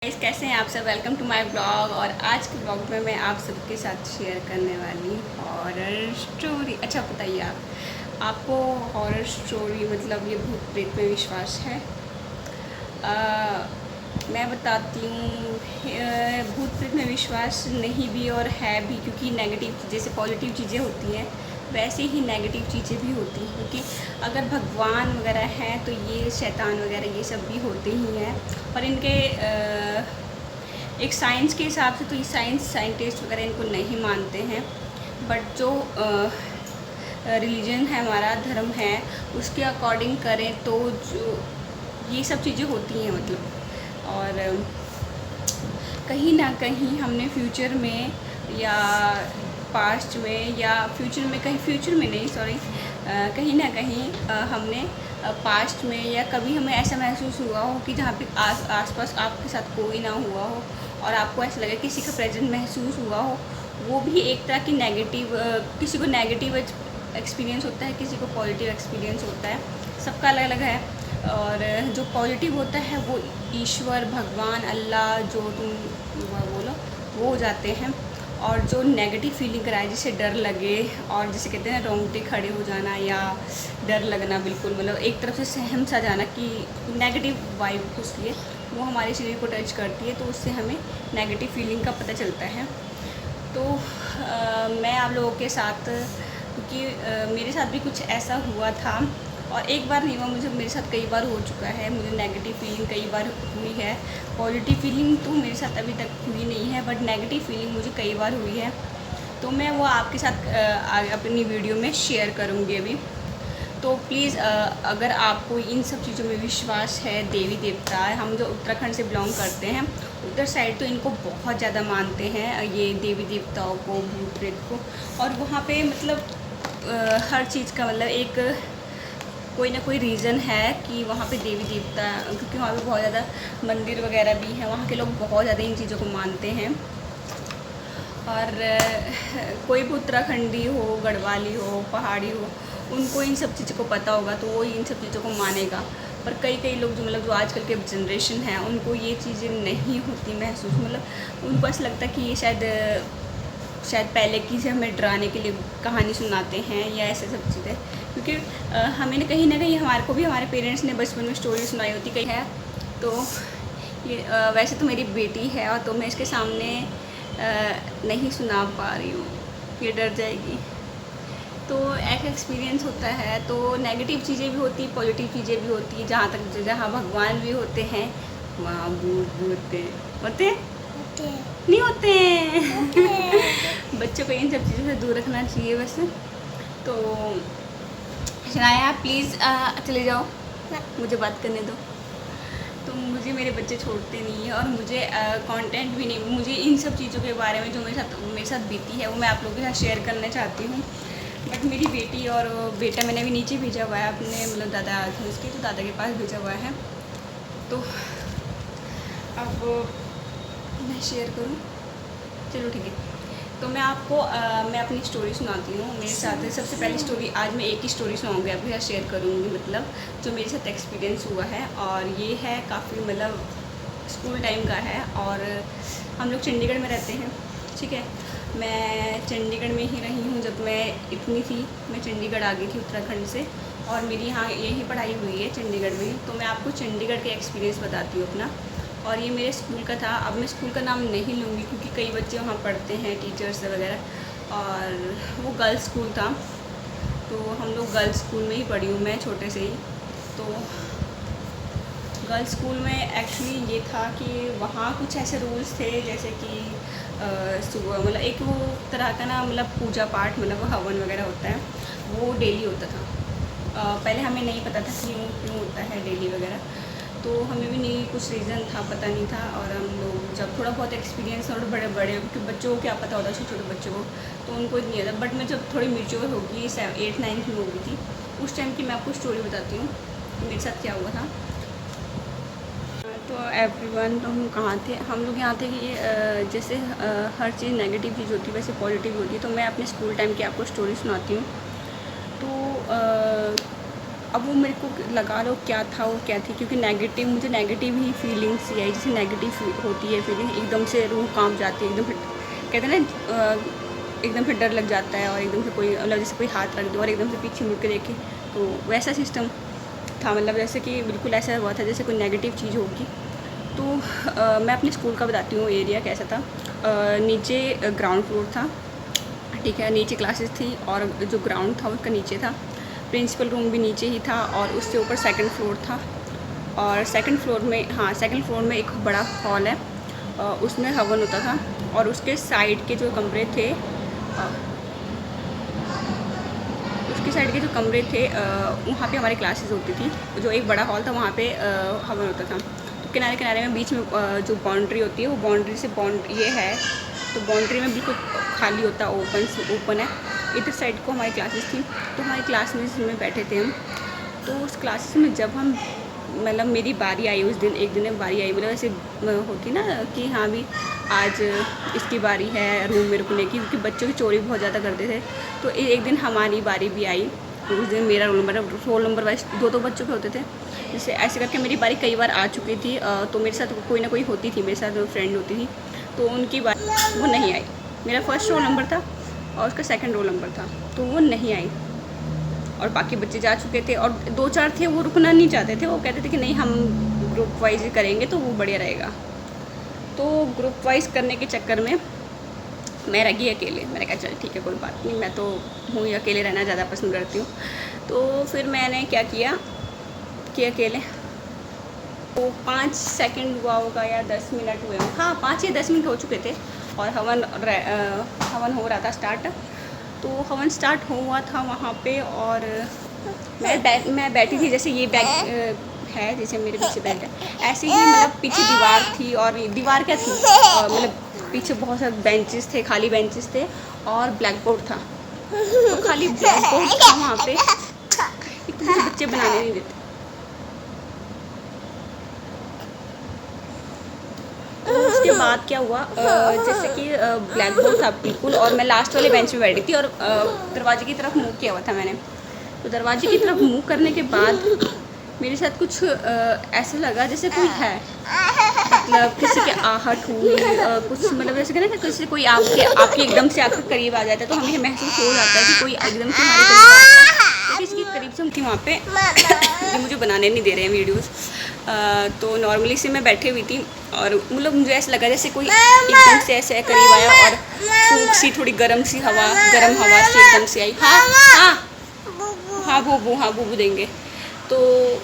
Guys, कैसे हैं आप सब। Welcome to my blog. और आज के ब्लॉग में मैं आप सबके साथ शेयर करने वाली हॉरर स्टोरी। अच्छा बताइए, आपको हॉरर स्टोरी मतलब ये भूत प्रेत में विश्वास है? मैं बताती हूँ। भूत प्रेत में विश्वास नहीं भी और है भी, क्योंकि नेगेटिव जैसे पॉजिटिव चीज़ें होती हैं वैसे ही नेगेटिव चीज़ें भी होती हैं। क्योंकि अगर भगवान वगैरह हैं तो ये शैतान वगैरह ये सब भी होते ही हैं। और इनके एक साइंस के हिसाब से तो ये साइंटिस्ट वगैरह इनको नहीं मानते हैं। बट जो रिलीजन है, हमारा धर्म है, उसके अकॉर्डिंग करें तो जो ये सब चीज़ें होती हैं मतलब। और कहीं ना कहीं हमने फ्यूचर में या पास्ट में या फ्यूचर में नहीं सॉरी, कहीं ना कहीं हमने पास्ट में या कभी हमें ऐसा महसूस हुआ हो कि जहाँ पे आसपास आपके साथ कोई ना हुआ हो और आपको ऐसा लगे किसी का प्रेजेंट महसूस हुआ हो। वो भी एक तरह की नेगेटिव, किसी को नेगेटिव एक्सपीरियंस होता है, किसी को पॉजिटिव एक्सपीरियंस होता है, सबका अलग अलग है। और जो पॉजिटिव होता है वो ईश्वर, भगवान, अल्लाह जो तुम बोलो वो हो जाते हैं। और जो नेगेटिव फीलिंग कराए, जिसे डर लगे और जिसे कहते हैं रोंगटे खड़े हो जाना या डर लगना, बिल्कुल मतलब एक तरफ से सहम सा जाना कि नेगेटिव वाइब घुसती है, वो हमारे शरीर को टच करती है, तो उससे हमें नेगेटिव फीलिंग का पता चलता है। तो मैं आप लोगों के साथ, क्योंकि मेरे साथ भी कुछ ऐसा हुआ था, और एक बार नहीं हुआ, मेरे साथ कई बार हो चुका है। मुझे नेगेटिव फीलिंग कई बार हुई है। पॉजिटिव फीलिंग तो मेरे साथ अभी तक हुई नहीं है, बट नेगेटिव फीलिंग मुझे कई बार हुई है। तो मैं वो आपके साथ अपनी वीडियो में शेयर करूँगी अभी। तो प्लीज़ अगर आपको इन सब चीज़ों में विश्वास है, देवी देवता है, हम जो उत्तराखंड से बिलोंग करते हैं, उधर साइड तो इनको बहुत ज़्यादा मानते हैं, ये देवी देवताओं को, भूत प्रेत को। और वहाँ पे मतलब हर चीज़ का मतलब एक कोई ना कोई रीज़न है कि वहाँ पे देवी देवता, क्योंकि वहाँ पे बहुत ज़्यादा मंदिर वगैरह भी हैं, वहाँ के लोग बहुत ज़्यादा इन चीज़ों को मानते हैं। और कोई भी उत्तराखंडी हो, गढ़वाली हो, पहाड़ी हो, उनको इन सब चीज़ों को पता होगा तो वो इन सब चीज़ों को मानेगा। पर कई लोग जो आजकल के जनरेशन है, उनको ये चीज़ें नहीं होती महसूस, मतलब उनको ऐसा लगता है कि ये शायद पहले की से हमें डराने के लिए कहानी सुनाते हैं या ऐसे सब चीज़ें। क्योंकि हमें कहीं ना कहीं हमारे को भी हमारे पेरेंट्स ने बचपन में स्टोरी सुनाई होती कहीं है। तो ये वैसे तो मेरी बेटी है, और तो मैं इसके सामने नहीं सुना पा रही हूँ, ये डर जाएगी। तो ऐसा एक्सपीरियंस होता है। तो नेगेटिव चीज़ें भी होती, पॉजिटिव चीज़ें भी होती। जहाँ भगवान भी होते हैं वहाँ भूत भी होते हैं नहीं होते हैं। बच्चों को इन सब चीज़ों से दूर रखना चाहिए वैसे। तो शनाया प्लीज़ चले जाओ, मुझे बात करने दो। तो मुझे मेरे बच्चे छोड़ते नहीं हैं, और मुझे कंटेंट भी नहीं, मुझे इन सब चीज़ों के बारे में जो मेरे साथ बीती है वो मैं आप लोगों के साथ शेयर करना चाहती हूँ। बट मेरी बेटी और बेटा मैंने अभी नीचे भेजा हुआ है अपने, मतलब दादा थे उसके, तो दादा के पास भेजा हुआ है। तो अब मैं शेयर करूँ, चलो ठीक है। तो मैं आपको मैं अपनी स्टोरी सुनाती हूँ। मेरे साथ सबसे पहली स्टोरी, आज मैं एक ही स्टोरी सुनाऊँगी, आपके साथ शेयर करूँगी, मतलब जो मेरे साथ एक्सपीरियंस हुआ है। और ये है काफ़ी मतलब स्कूल टाइम का है, और हम लोग चंडीगढ़ में रहते हैं, ठीक है। मैं चंडीगढ़ में ही रही हूँ, जब मैं इतनी थी मैं चंडीगढ़ आ गई थी उत्तराखंड से, और मेरी यहाँ यही पढ़ाई हुई है चंडीगढ़ में। तो मैं आपको चंडीगढ़ के एक्सपीरियंस बताती हूँ अपना। और ये मेरे स्कूल का था। अब मैं स्कूल का नाम नहीं लूँगी क्योंकि कई बच्चे वहाँ पढ़ते हैं, टीचर्स वगैरह, और वो गर्ल्स स्कूल था। तो हम लोग गर्ल्स स्कूल में ही पढ़ी हूँ मैं छोटे से ही। तो गर्ल्स स्कूल में एक्चुअली ये था कि वहाँ कुछ ऐसे रूल्स थे, जैसे कि सुबह मतलब एक वो तरह का ना, मतलब पूजा पाठ, मतलब हवन वगैरह होता है, वो डेली होता था। पहले हमें नहीं पता था क्यों होता है डेली वगैरह, तो हमें भी नहीं कुछ रीज़न था, पता नहीं था। और हम लोग जब थोड़ा बहुत एक्सपीरियंस, और बड़े क्योंकि बच्चों को क्या पता होता है, छोटे छोटे बच्चों को, तो उनको नहीं आता। बट मैं जब थोड़ी मेच्योर होगी, 8th 9th में हो गई थी, उस टाइम की मैं आपको स्टोरी बताती हूँ कि मेरे साथ क्या हुआ था। तो एवरीवन, तो हम कहाँ थे, हम लोग यहाँ थे कि जैसे हर चीज़ नेगेटिव चीज़ होती है वैसे पॉजिटिव होती है। तो मैं अपने स्कूल टाइम की आपको स्टोरी सुनाती हूँ। तो अब वो मेरे को लगा लो क्या था वो क्या थी, क्योंकि मुझे नेगेटिव ही फीलिंग्स आई, जैसे नेगेटिव होती है फीलिंग, एकदम से रूह कांप जाती है, एकदम कहते हैं ना एकदम से डर लग जाता है, और एकदम से कोई मतलब जैसे कोई हाथ रख दो और एकदम से पीछे मुड़ के देखे, तो वैसा सिस्टम था। मतलब जैसे कि बिल्कुल ऐसा हुआ था जैसे कोई नेगेटिव चीज़ होगी। तो मैं अपने स्कूल का बताती हूँ एरिया कैसा था। नीचे ग्राउंड फ्लोर था, ठीक है, नीचे क्लासेस थी और जो ग्राउंड था उसका नीचे था, प्रिंसिपल रूम भी नीचे ही था, और उससे ऊपर सेकंड फ्लोर था। और सेकंड फ्लोर में एक बड़ा हॉल है, उसमें हवन होता था, और उसके साइड के जो कमरे थे वहाँ पे हमारी क्लासेस होती थी। जो एक बड़ा हॉल था वहाँ पे हवन होता था। तो किनारे किनारे में बीच में जो बाउंड्री होती है वो बाउंड्री से ये है, तो बाउंड्री में बिल्कुल खाली होता है, ओपन है। इधर साइड को हमारी क्लासेस थी, तो हमारी क्लास में बैठे थे हम। तो उस क्लासेस में जब हम मतलब मेरी बारी आई, उस दिन एक दिन बारी आई, मतलब ऐसे होती ना कि हाँ भी आज इसकी बारी है रूम में रुकने की, क्योंकि बच्चों की चोरी बहुत ज़्यादा करते थे। तो एक दिन हमारी बारी भी आई, उस दिन मेरा रोल नंबर वाइज दो बच्चों के होते थे। जैसे ऐसे करके मेरी बारी कई बार आ चुकी थी, तो मेरे साथ कोई ना कोई होती थी, मेरे साथ फ्रेंड होती थी, तो उनकी बारी वो नहीं आई। मेरा फर्स्ट रोल नंबर था और उसका सेकंड रोल नंबर था, तो वो नहीं आई, और बाकी बच्चे जा चुके थे, और 2-4 थे वो रुकना नहीं चाहते थे, वो कहते थे कि नहीं हम ग्रुप वाइज ही करेंगे तो वो बढ़िया रहेगा। तो ग्रुप वाइज करने के चक्कर में मैं रह गई अकेले। मैंने कहा चल ठीक है कोई बात नहीं, मैं तो हूँ ही, अकेले रहना ज़्यादा पसंद करती हूँ। तो फिर मैंने क्या किया कि अकेले तो 5 सेकंड हुआ होगा या 10 मिनट हुए हों, हाँ 5 या 10 मिनट हो चुके थे, और हवन हो रहा था स्टार्ट। तो हवन स्टार्ट हुआ था वहाँ पे, और मैं बैठी थी, जैसे ये बैग है, जैसे मेरे पीछे बैग है, ऐसे ही मतलब पीछे दीवार थी, और दीवार क्या थी मतलब पीछे बहुत सारे बेंचेस थे, खाली बेंचेस थे, और ब्लैक बोर्ड था। तो खाली ब्लैक बोर्ड था वहाँ पे, इतने बच्चे बनाने नहीं देते। तो उसके बाद क्या हुआ, जैसे कि ब्लैक बोर्ड था बिल्कुल, और मैं लास्ट वाले बेंच में बैठी थी, और दरवाजे की तरफ मुँह किया हुआ था मैंने। तो दरवाजे की तरफ मुँह करने के बाद मेरे साथ कुछ ऐसा लगा जैसे कोई है, मतलब किसी के आहट हुई, कुछ मतलब जैसे कि ना किसी कोई आपके एकदम से आपके करीब आ जाता है, तो हमें महसूस हो जाता है कि कोई एकदम से हमारे करीब आ गया। तो किसी के करीब से हम थी वहाँ पे जो मुझे बनाने नहीं दे रहे हैं वीडियोस। तो नॉर्मली से मैं बैठी हुई थी, और मतलब मुझे ऐसा लगा जैसे कोई एकदम से ऐसे करीब आया, और फूंक सी थोड़ी गर्म हवा से एकदम से आई। हाँ बूबू देंगे। तो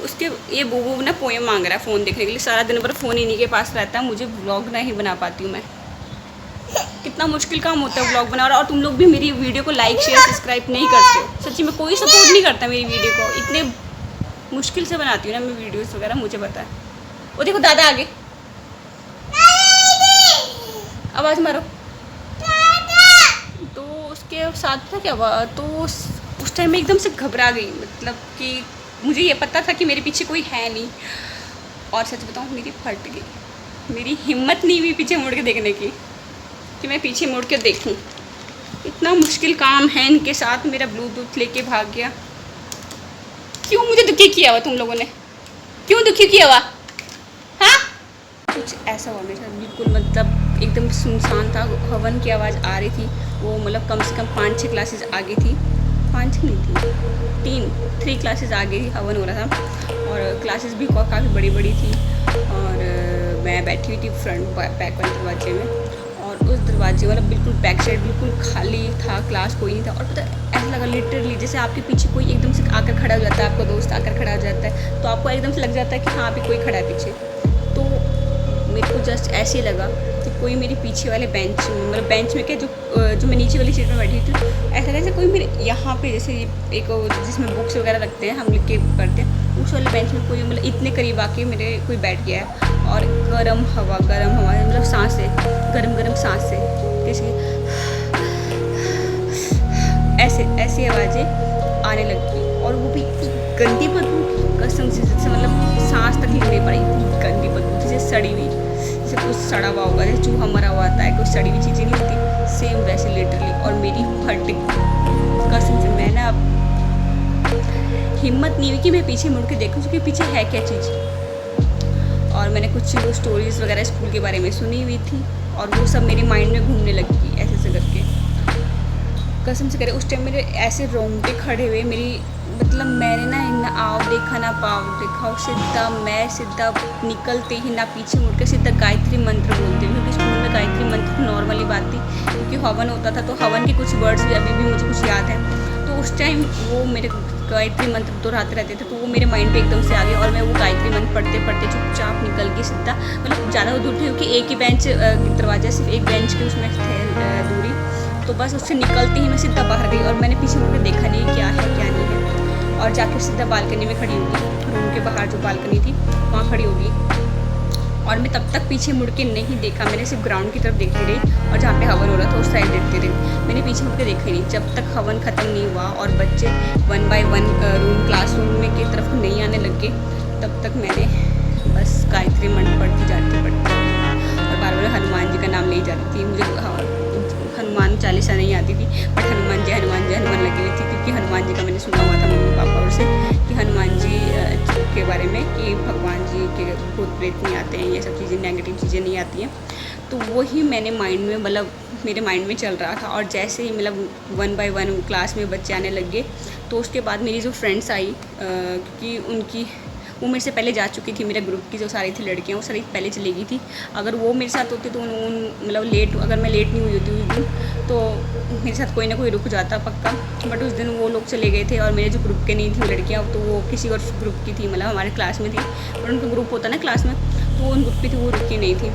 उसके ये बूबू ना पोएम मांग रहा है फ़ोन देखने के लिए, सारा दिन भर फ़ोन इन्हीं के पास रहता है, मुझे व्लॉग नहीं बना पाती हूँ मैं। कितना मुश्किल काम होता है व्लॉग बनाना, और तुम लोग भी मेरी वीडियो को लाइक शेयर सब्सक्राइब नहीं करते हो। सच्ची में कोई सपोर्ट नहीं करता मेरी वीडियो को, इतने मुश्किल से बनाती हूँ ना मैं वीडियोस वगैरह, मुझे पता है। वो देखो दादा आगे, आवाज़ मारो। तो उसके साथ था क्या हुआ, तो उस टाइम में एकदम से घबरा गई, मतलब कि मुझे ये पता था कि मेरे पीछे कोई है नहीं, और सच बताऊँ मेरी फट गई, मेरी हिम्मत नहीं हुई पीछे मुड़ के देखने की, कि मैं पीछे मुड़ के देखूं। इतना मुश्किल काम है इनके साथ। मेरा ब्लूटूथ लेके भाग गया। क्यों मुझे दुखी किया हुआ तुम लोगों ने, क्यों दुखी किया हुआ? हाँ कुछ ऐसा हुआ मेरे साथ, बिल्कुल मतलब एकदम सुनसान था। हवन की आवाज़ आ रही थी, वो मतलब कम से कम 5-6 क्लासेस आगे थी, 5 नहीं थी, 3 क्लासेस आगे ही हवन हो रहा था, और क्लासेस भी काफ़ी बड़ी बड़ी थी। और मैं बैठी हुई थी फ्रंट बैक वाले दरवाजे में, और उस दरवाजे वाला बिल्कुल बैक साइड बिल्कुल खाली था, क्लास कोई नहीं था। और पता ऐसा लगा लिटरली जैसे आपके पीछे कोई एकदम से आकर खड़ा हो जाता है, आपका दोस्त आकर खड़ा हो जाता है, तो आपको एकदम से लग जाता है कि हाँ अभी कोई खड़ा है पीछे। तो मेरे को जस्ट ऐसे ही लगा कि कोई मेरे पीछे वाले बेंच में, मतलब बेंच में क्या जो मैं नीचे वाली सीट में बैठी थी, ऐसा लगा जैसे कोई मेरे यहाँ पे जैसे एक जिसमें बुक्स वगैरह रखते हैं हम लिख के पढ़ते हैं, उस वाले बेंच में कोई मतलब इतने करीब आके मेरे कोई बैठ गया है। और गर्म हवा मतलब सांसें गर्म सांसें किसी ऐसी आवाज़ें आने लगी, और वो भी गंदी बदबू की कसम से मतलब सांस तक नहीं ले पाई, गंदी बदबू जैसे सड़ी हुई, जैसे कुछ सड़ा हुआ होगा, जैसे चूहा मरा हुआ आता है, कुछ सड़ी हुई चीज़ें नहीं होती, सेम वैसे लिटरली। और मेरी फट कसम से मैं ना हिम्मत नहीं हुई कि मैं पीछे मुड़ के देखूँ कि पीछे है क्या चीज़। और मैंने कुछ स्टोरीज़ वगैरह स्कूल के बारे में सुनी हुई थी और वो सब मेरे माइंड में घूमने लगी ऐसे ऐसे करके। कसम से करे उस टाइम मेरे ऐसे रोंगटे खड़े हुए, मेरी मतलब मैंने ना आओ देखा ना पाव देखा, और सीधा निकलते ही ना पीछे मुड़ के सीधा गायत्री मंत्र बोलते हुए, क्योंकि स्कूल में गायत्री मंत्र नॉर्मली बात थी, क्योंकि हवन होता था तो हवन के कुछ वर्ड्स भी अभी भी मुझे कुछ याद है। तो उस टाइम वो मेरे गायत्री मंत्र दोहराते रहते थे तो वो मेरे माइंड पे एकदम से आ गया और मैं वो गायत्री मंत्र पढ़ते पढ़ते चुपचाप निकल के सीधा, मतलब ज़्यादा दूर थी क्योंकि एक ही बेंच दरवाजा सिर्फ एक बेंच के उसमें थे दूरी, तो बस उससे निकलते ही मैं सीधा बाहर गई और मैंने पीछे मुड़ के देखा नहीं क्या है क्या नहीं है, और जाकर सीधा बालकनी में खड़ी होगी, रूम के बाहर जो बालकनी थी वहाँ खड़ी होगी। और मैं तब तक पीछे मुड़ के नहीं देखा, मैंने सिर्फ ग्राउंड की तरफ देखती रही और जहाँ पे हवन हो रहा था उस साइड देखती रही, मैंने पीछे मुड़ के देखा ही नहीं जब तक हवन ख़त्म नहीं हुआ और बच्चे 1 बाय 1 क्लासरूम में की तरफ नहीं आने लगे, तब तक मैंने बस गायत्री मंत्र पढ़ती जाती और बार बार हनुमान जी का नाम ले जाती थी। मुझे हनुमान चालीसा नहीं आती थी बट हनुमान जी हनुमान लगी हुई थी, क्योंकि हनुमान जी का मैंने सुना हुआ था मम्मी पापा और से कि हनुमान जी के बारे में कि भगवान जी के भूत प्रेत नहीं आते हैं, ये सब चीज़ें नेगेटिव चीज़ें नहीं आती हैं। तो वही मैंने माइंड में मतलब मेरे माइंड में चल रहा था। और जैसे ही मतलब 1 बाय 1 क्लास में बच्चे आने लग गए तो उसके बाद मेरी जो फ्रेंड्स आई, क्योंकि उनकी वो मेरे से पहले जा चुकी थी, मेरे ग्रुप की जो सारी थी लड़कियाँ वो सारी पहले चली गई थी। अगर वो मेरे साथ होती तो मतलब अगर मैं लेट नहीं हुई होती उस दिन तो मेरे साथ कोई ना कोई रुक जाता पक्का, बट उस दिन वो लोग चले गए थे और मेरे जो ग्रुप के नहीं थी लड़कियाँ तो वो किसी और ग्रुप की थी, मतलब हमारे क्लास में थी, और उनका ग्रुप होता ना क्लास में तो उन ग्रुप की थी, वो रुकी नहीं थी।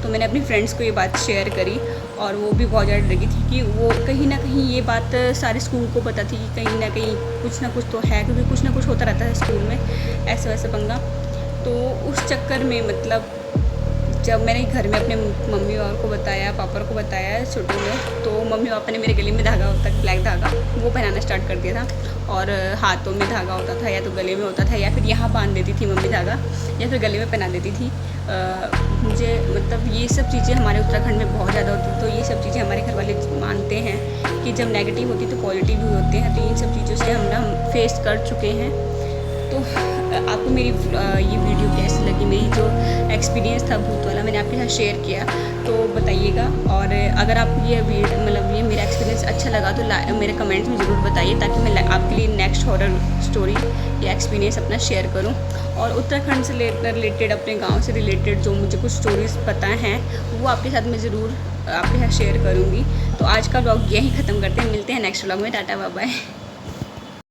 तो मैंने अपनी फ्रेंड्स को ये बात शेयर करी और वो भी बहुत ज़्यादा लगी थी कि वो कहीं ना कहीं ये बात सारे स्कूल को पता थी कि कहीं ना कुछ तो है, क्योंकि कुछ ना कुछ होता रहता है स्कूल में ऐसे वैसे पंगा। तो उस चक्कर में मतलब जब मैंने घर में अपने मम्मी को बताया, पापा को बताया छोटू में, तो मम्मी पापा ने मेरे गले में धागा होता है ब्लैक धागा वो पहनाना स्टार्ट कर दिया था, और हाथों में धागा होता था या तो गले में होता था या फिर यहाँ बांध देती थी मम्मी धागा या फिर गले में पहना देती थी। मुझे मतलब ये सब चीज़ें हमारे उत्तराखंड में बहुत ज़्यादा होती है, तो ये सब चीज़ें हमारे घर वाले मानते हैं कि जब नेगेटिव होती तो पॉजिटिव भी होते हैं, तो इन सब चीज़ों से हम फेस कर चुके हैं। तो आपको मेरी ये वीडियो कैसी लगी, मेरी जो एक्सपीरियंस था भूत वाला मैंने आपके साथ शेयर किया, तो बताइएगा। और अगर आप ये मेरा एक्सपीरियंस अच्छा लगा तो मेरे कमेंट्स में ज़रूर बताइए, ताकि मैं आपके लिए नेक्स्ट हॉरर स्टोरी या एक्सपीरियंस अपना शेयर करूं। और उत्तराखंड से रिलेटेड, अपने गांव से रिलेटेड जो मुझे कुछ स्टोरीज़ पता हैं वो आपके साथ मैं ज़रूर आपके साथ शेयर करूँगी। तो आज का व्लॉग यहीं ख़त्म करते हैं, मिलते हैं नेक्स्ट व्लॉग में। Tata bye bye.